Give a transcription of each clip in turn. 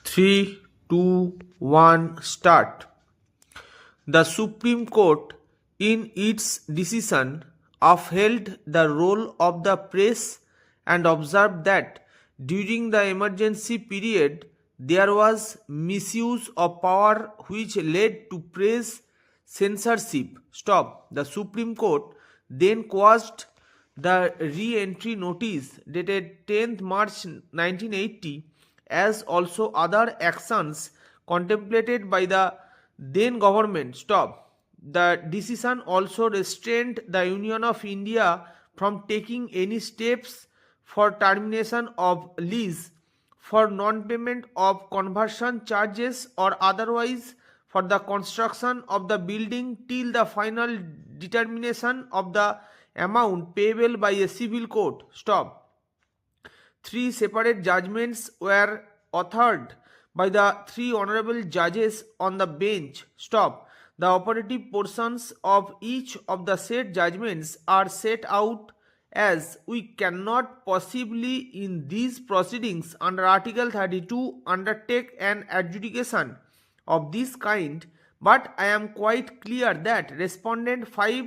3, 2, 1, start. The Supreme Court, in its decision, upheld the role of the press and observed that during the emergency period there was misuse of power which led to press censorship. Stop. The Supreme Court then quashed the re-entry notice dated 10th March 1980 as also other actions contemplated by the then government. Stop. The decision also restrained the Union of India from taking any steps for termination of lease, for non-payment of conversion charges or otherwise for the construction of the building till the final determination of the amount payable by a civil court. Stop. Three separate judgments were authored by the three honorable judges on the bench. Stop. The operative portions of each of the said judgments are set out as we cannot possibly in these proceedings under Article 32 undertake an adjudication of this kind, but I am quite clear that Respondent 5,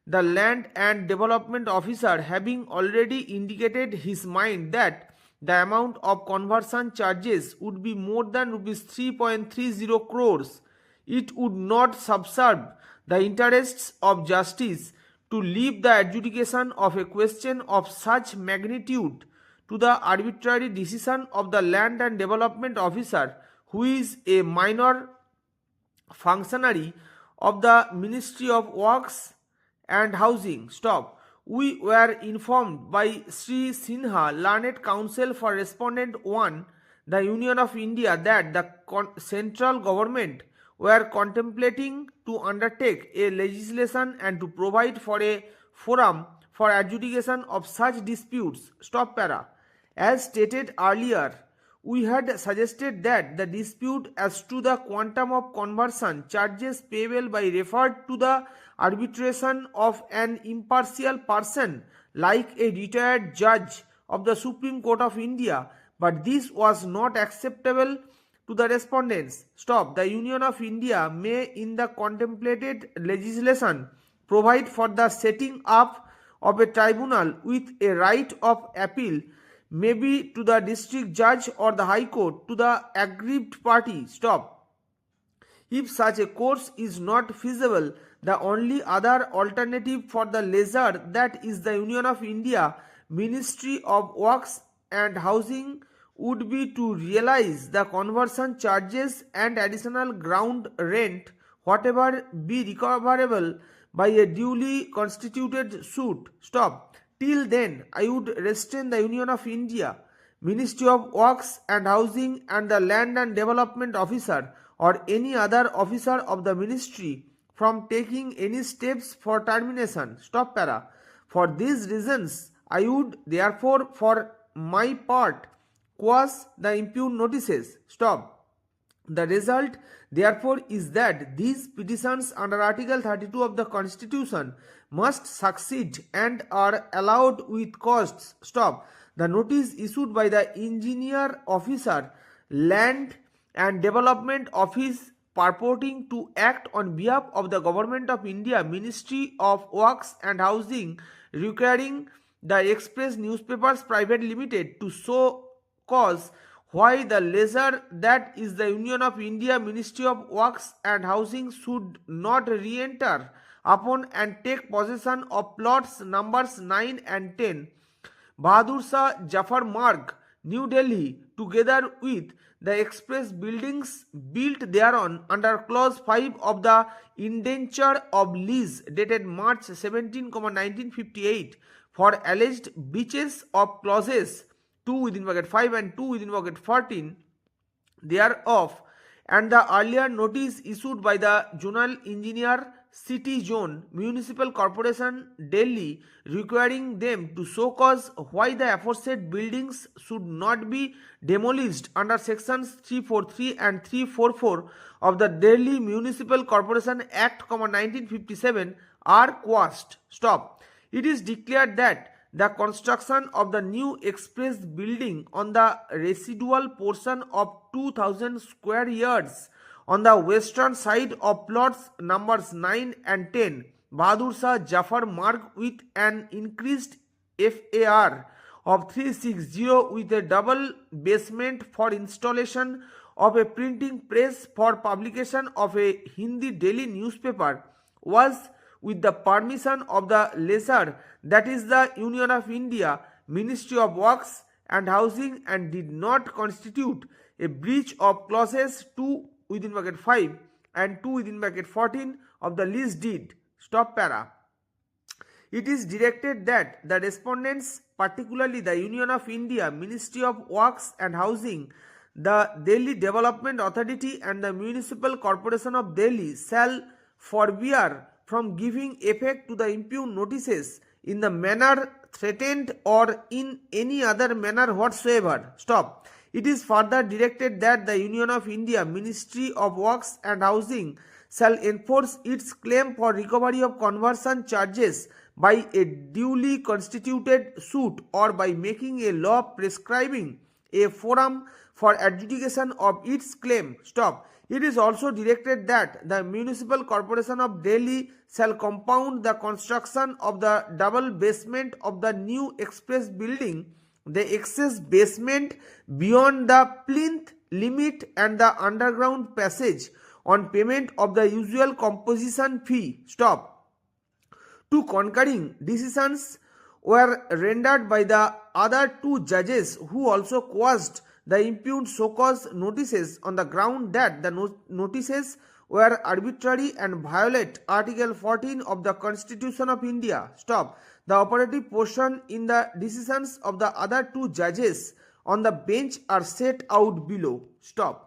the Land and Development Officer, having already indicated his mind that the amount of conversion charges would be more than rupees 3.30 crores, it would not subserve the interests of justice to leave the adjudication of a question of such magnitude to the arbitrary decision of the Land and Development Officer, who is a minor functionary of the Ministry of Works and Housing. Stop. We were informed by Sri Sinha, learned counsel for Respondent 1, the Union of India, that the central government were contemplating to undertake a legislation and to provide for a forum for adjudication of such disputes. Stop para. As stated earlier, we had suggested that the dispute as to the quantum of conversion charges payable by referred to the arbitration of an impartial person like a retired judge of the Supreme Court of India, but this was not acceptable to the respondents. Stop. The Union of India may in the contemplated legislation provide for the setting up of a tribunal with a right of appeal, maybe to the district judge or the high court, to the aggrieved party. Stop. If such a course is not feasible, the only other alternative for the lesser, that is the Union of India Ministry of Works and Housing, would be to realize the conversion charges and additional ground rent, whatever be recoverable by a duly constituted suit. Stop. Till then, I would restrain the Union of India, Ministry of Works and Housing and the Land and Development Officer or any other officer of the ministry from taking any steps for termination. Stop para. For these reasons, I would therefore for my part quash the impugned notices. Stop. The result therefore is that these petitions under Article 32 of the Constitution must succeed and are allowed with costs. Stop. The notice issued by the Engineer Officer, Land and Development Office, purporting to act on behalf of the Government of India, Ministry of Works and Housing, requiring the Express Newspapers Private Limited to show cause why the lesser, that is the Union of India Ministry of Works and Housing, should not re-enter upon and take possession of plots numbers 9 and 10, Bahadur Shah Jafar Marg, New Delhi, together with the express buildings built thereon under clause 5 of the indenture of lease dated March 17, 1958 for alleged breaches of clauses 2 within bracket 5 and 2 within bracket 14 thereof, and the earlier notice issued by the Zonal Engineer, City Zone Municipal Corporation, Delhi, requiring them to show cause why the aforesaid buildings should not be demolished under sections 343 and 344 of the Delhi Municipal Corporation Act, 1957 are quashed. Stop. It is declared that the construction of the new express building on the residual portion of 2000 square yards on the western side of plots numbers 9 and 10, Bahadur Shah Jafar Marg, with an increased FAR of 360 with a double basement for installation of a printing press for publication of a Hindi daily newspaper, was with the permission of the lessor, that is the Union of India, Ministry of Works and Housing, and did not constitute a breach of clauses 2 within bracket 5 and 2 within bracket 14 of the lease deed. Stop para. It is directed that the respondents, particularly the Union of India, Ministry of Works and Housing, the Delhi Development Authority and the Municipal Corporation of Delhi, shall forbear from giving effect to the impugned notices in the manner threatened or in any other manner whatsoever. Stop. It is further directed that the Union of India, Ministry of Works and Housing, shall enforce its claim for recovery of conversion charges by a duly constituted suit or by making a law prescribing a forum for adjudication of its claim. Stop. It is also directed that the Municipal Corporation of Delhi shall compound the construction of the double basement of the new express building, the excess basement beyond the plinth limit and the underground passage on payment of the usual composition fee. Stop. Two concurring decisions were rendered by the other two judges who also caused the impugned so-called notices on the ground that the notices were arbitrary and violate Article 14 of the Constitution of India. Stop. The operative portion in the decisions of the other two judges on the bench are set out below. Stop.